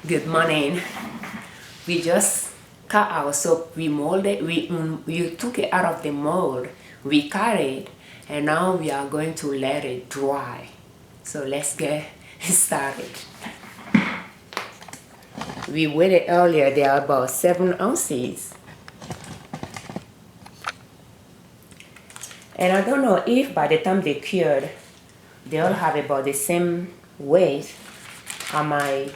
Good morning. We just cut our soap. We molded. We took it out of the mold. We cut it, and now we are going to let it dry. So let's get started. We weighed it earlier. They are about 7 ounces. And I don't know if by the time they cured, they all have about the same weight. I might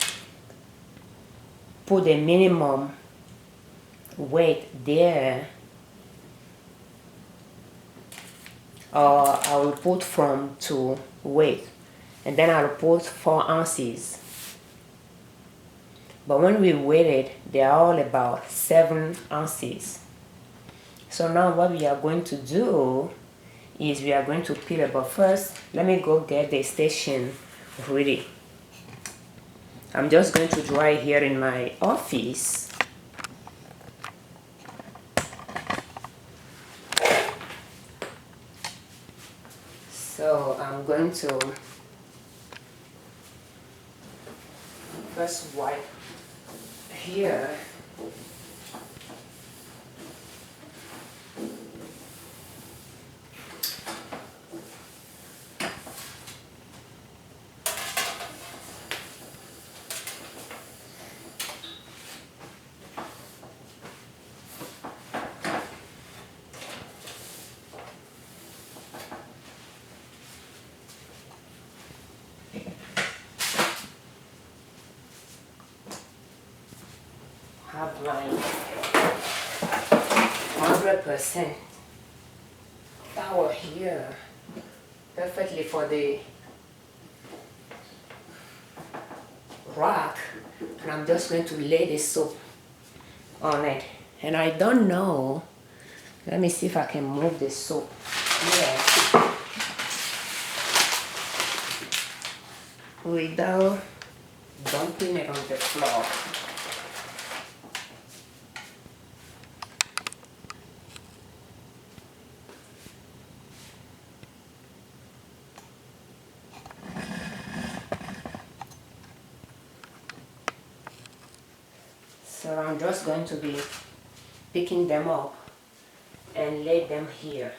put the minimum weight there, or I will put from to weight, and then I'll put 4 ounces. But when we weighed it, they are all about 7 ounces. So now what we are going to do is we are going to peel it. But first, let me go get the station ready. I'm just going to dry it here in my office. So I'm going to first wipe here. Have my 100% towel here, perfectly for the rack, and I'm just going to lay the soap on it. And I don't know, let me see if I can move the soap here without dumping it on the floor. So I'm just going to be picking them up and lay them here.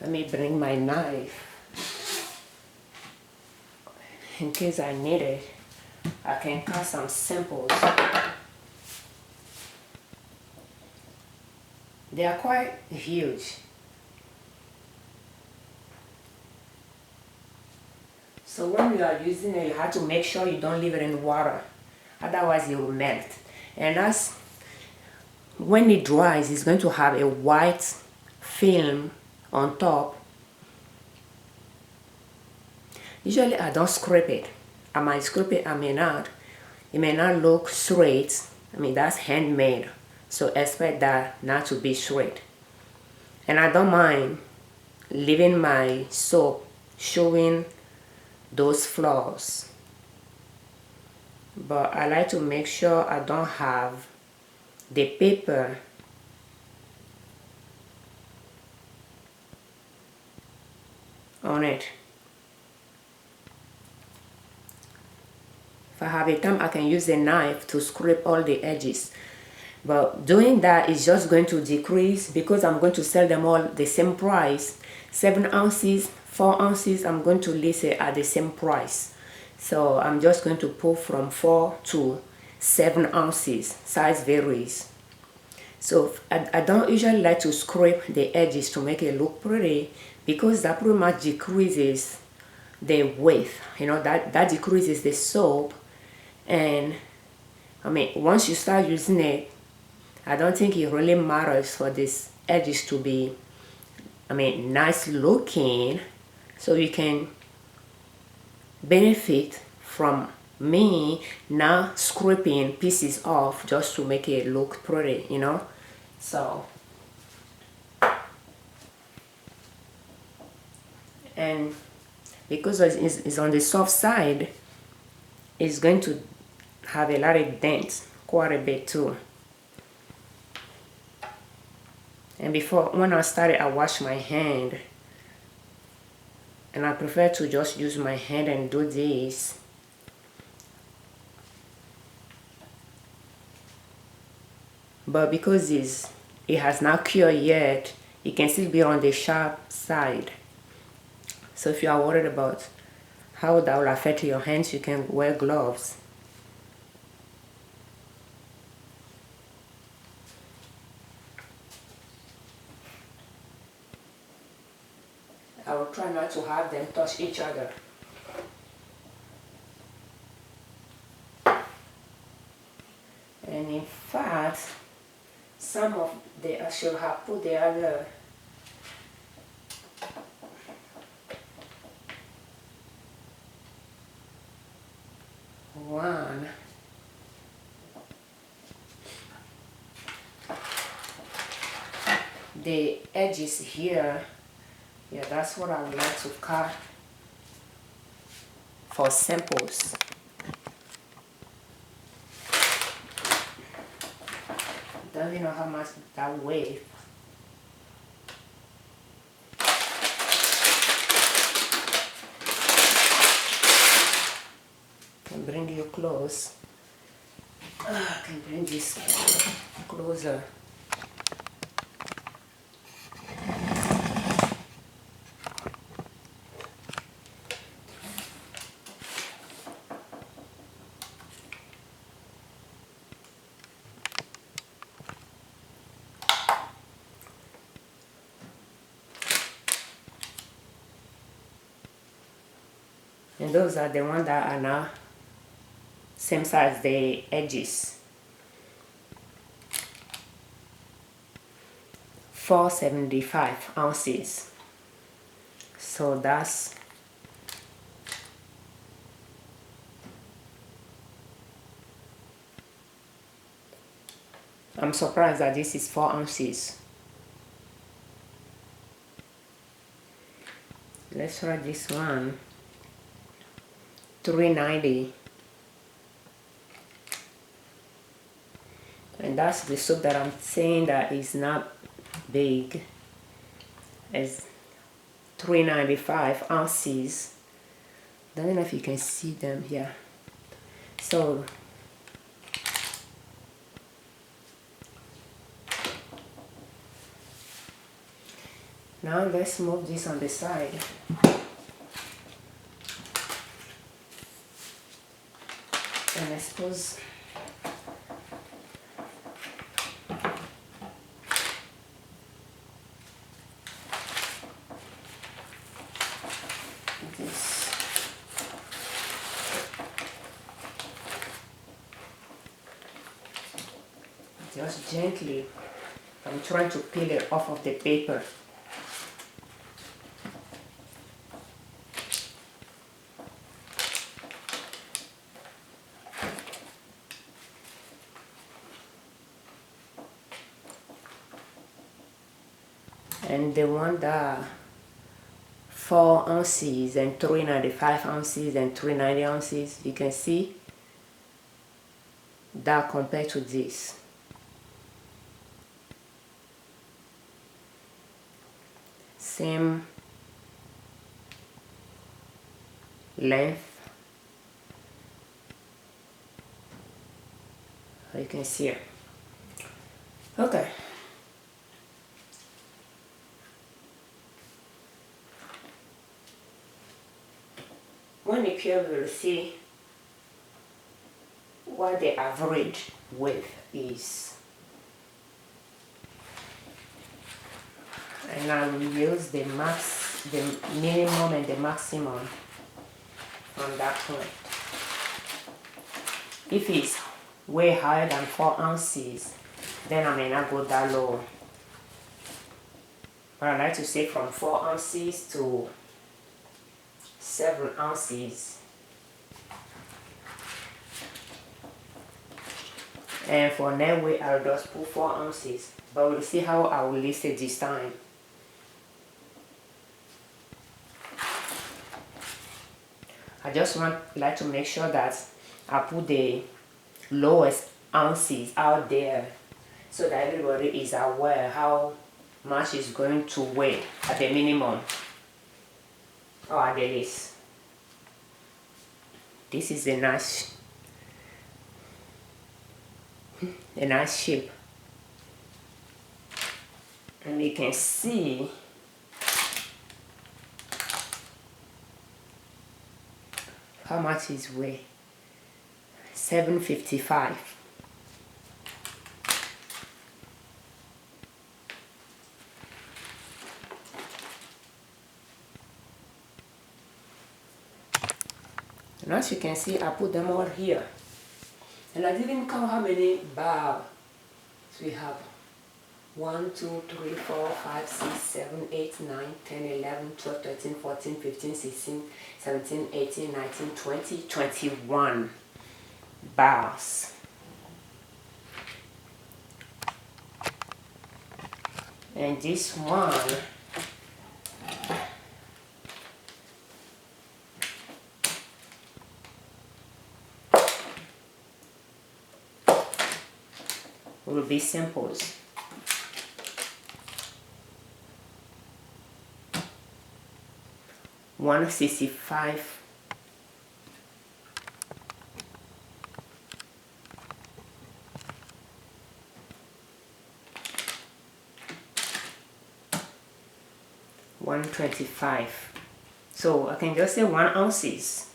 Let me bring my knife in case I need it. I can cut some samples. They are quite huge. So when you are using it, you have to make sure you don't leave it in water, otherwise it will melt. And that's when it dries, it's going to have a white film on top. Usually I don't scrape it. I might scrape it, I may not. It may not look straight. I mean, that's handmade, so expect that not to be straight. And I don't mind leaving my soap showing those flaws, but I like to make sure I don't have the paper on it. If I have a time, I can use a knife to scrape all the edges, but doing that is just going to decrease, because I'm going to sell them all the same price. 7 ounces, 4 ounces, I'm going to list it at the same price. So I'm just going to pull from 4 to 7 ounces. Size varies. So I don't usually like to scrape the edges to make it look pretty, because that pretty much decreases the width. You know, that decreases the soap. And I mean, once you start using it, I don't think it really matters for these edges to be, I mean, nice looking. So you can benefit from me not scraping pieces off just to make it look pretty, you know. So, and because it's on the soft side, it's going to have a lot of dents, quite a bit too. And before, when I started, I washed my hand and I prefer to just use my hand and do this. But because it has not cured yet, it can still be on the sharp side. So if you are worried about how that will affect your hands, you can wear gloves. I will try not to have them touch each other. And in fact, some of the I should have put the other one. The edges here, yeah, that's what I would like to cut for samples. Don't even know how much that weighs. Can bring you close. I can bring this closer. And those are the ones that are now same size, the edges. 475 ounces. So that's I'm surprised that this is 4 ounces. Let's try this one. 390. And that's the soap that I'm saying that is not big. It's 395 ounces. Don't know if you can see them here. So now let's move this on the side. And I suppose this. Just gently, I'm trying to peel it off of the paper. And the one that 4 ounces and 395 ounces and 390 ounces, you can see that compared to this. Same length. You can see it. Okay. When you peel, you will see what the average width is. And I will use the minimum and the maximum from that point. If it's way higher than 4 ounces, then I may not go that low. But I like to say from 4 ounces to 7 ounces. And for net weight, I'll just put 4 ounces. But we'll see how I will list it this time. I just like to make sure that I put the lowest ounces out there so that everybody is aware how much is going to weigh at the minimum. Oh, there is. This is a nice shape, and you can see how much is weigh. 755. And as you can see, I put them all here, and I didn't count how many bars we have. 1, 2, 3, 4, 5, 6, 7, 8, 9, 10, 11, 12, 13, 14, 15, 16, 17, 18, 19, 20, 21 bars. And this one will be samples. $165. $125. So I can just say 1 ounces.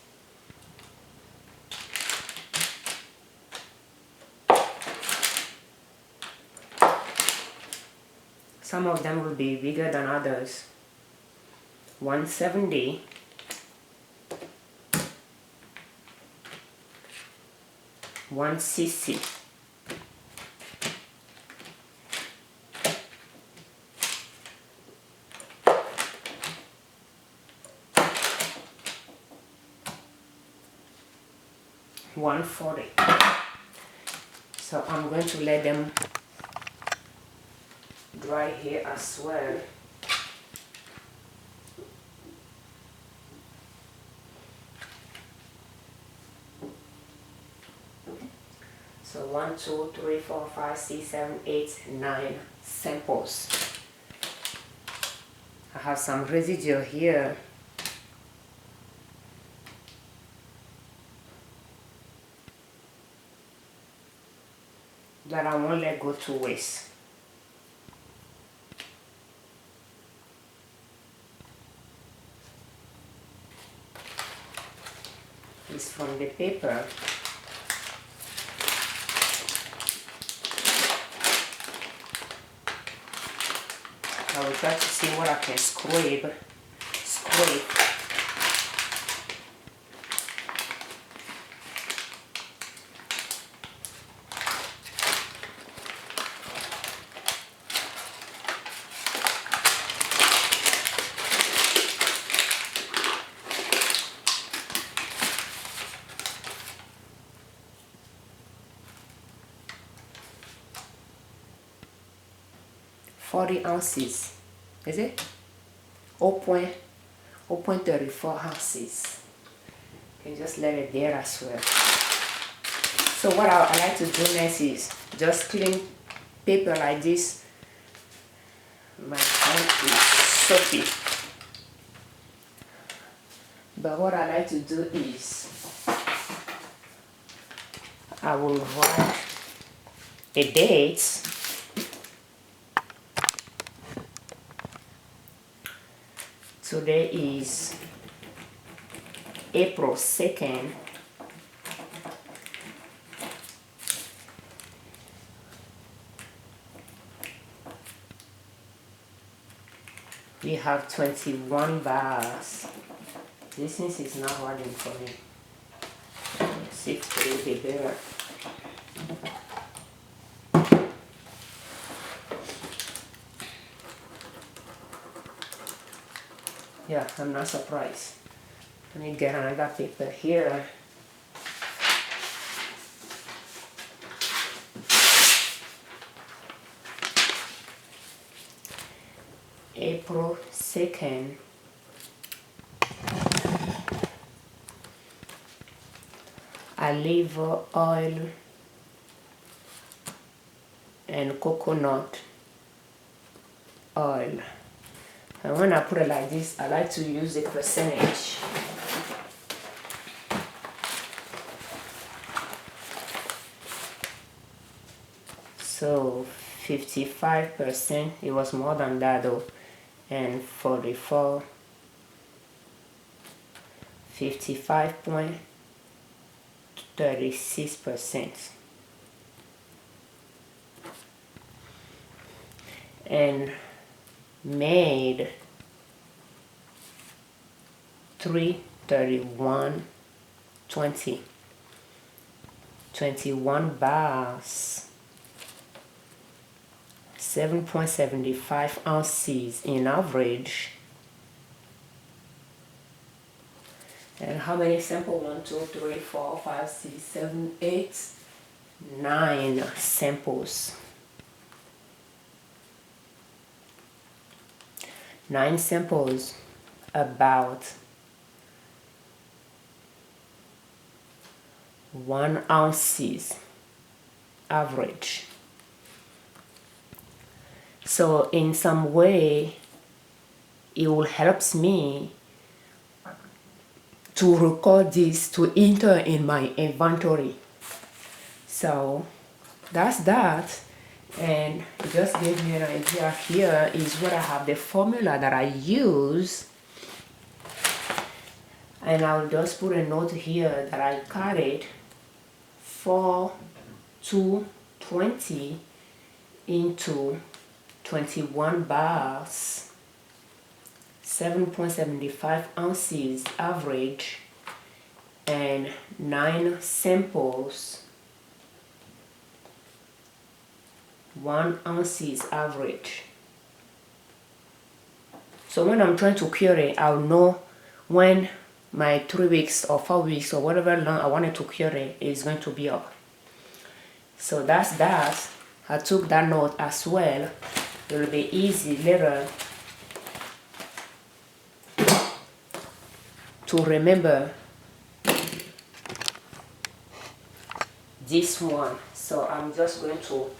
Some of them will be bigger than others. 170. 160. 140. So I'm going to let them dry here as well. So 1, 2, 3, 4, 5, 6, 7, 8, 9 samples. I have some residue here. That I won't let go to waste. It's from the paper. I will try to see what I can scrape. $40 ounces, is it? 0.34 ounces. You can just let it there as well. So what I like to do next is just clean paper like this. My hand is soapy. But what I like to do is I will write a date. Today is April 2nd. We have 21 bars. This thing is not running for me. Let's see if it will be better. Yeah, I'm not surprised. Let me get another paper here. April 2nd. Olive oil and coconut oil. And when I put it like this, I like to use the percentage. So 55%, it was more than that though, and 44, 55.36%. And made 331.20, 21 bars, 7.75 ounces in average. And how many samples? 1, 2, 3, 4, 5, 6, 7, 8, 9 samples. 9 samples, about 1 ounces average. So in some way, it will help me to record this, to enter in my inventory. So that's that. And just give me an idea. Here is where I have the formula that I use, and I'll just put a note here that I carried 4,220 into 21 bars, 7.75 ounces average, and 9 samples, 1 ounces average. So when I'm trying to cure it, I'll know when my 3 weeks or 4 weeks or whatever long I wanted to cure it is going to be up. So that's that. I took that note as well. It will be easy later to remember this one. So I'm just going to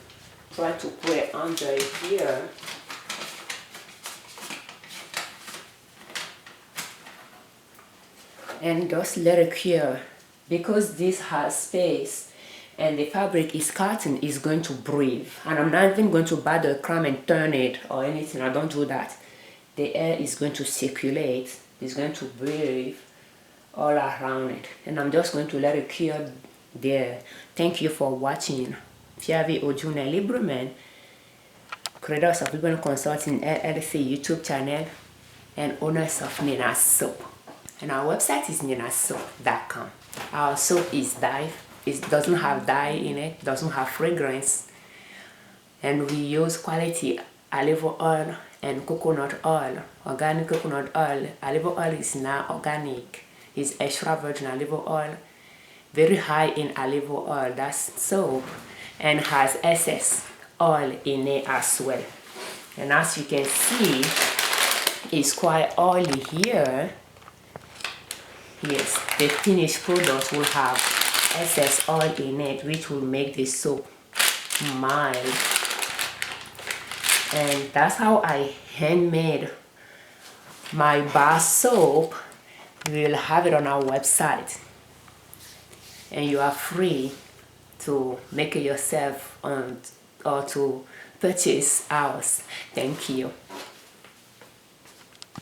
try to put it under here. And just let it cure. Because this has space and the fabric is cotton, is going to breathe. And I'm not even going to buy the crumb and turn it or anything. I don't do that. The air is going to circulate. It's going to breathe all around it. And I'm just going to let it cure there. Thank you for watching. Fiavi Ojuna Liberman, creators of Liberman Consulting L.L.C YouTube channel and owners of Nina's Soap. And our website is ninasoap.com. Our soap is dye. It doesn't have dye in it, doesn't have fragrance. And we use quality olive oil and coconut oil, organic coconut oil. Olive oil is not organic. It's extra virgin olive oil, very high in olive oil. That's soap, and has excess oil in it as well. And as you can see, it's quite oily here. Yes, the finished product will have excess oil in it, which will make the soap mild. And that's how I handmade my bar soap. We'll have it on our website, and you are free to make it yourself or to purchase ours. Thank you.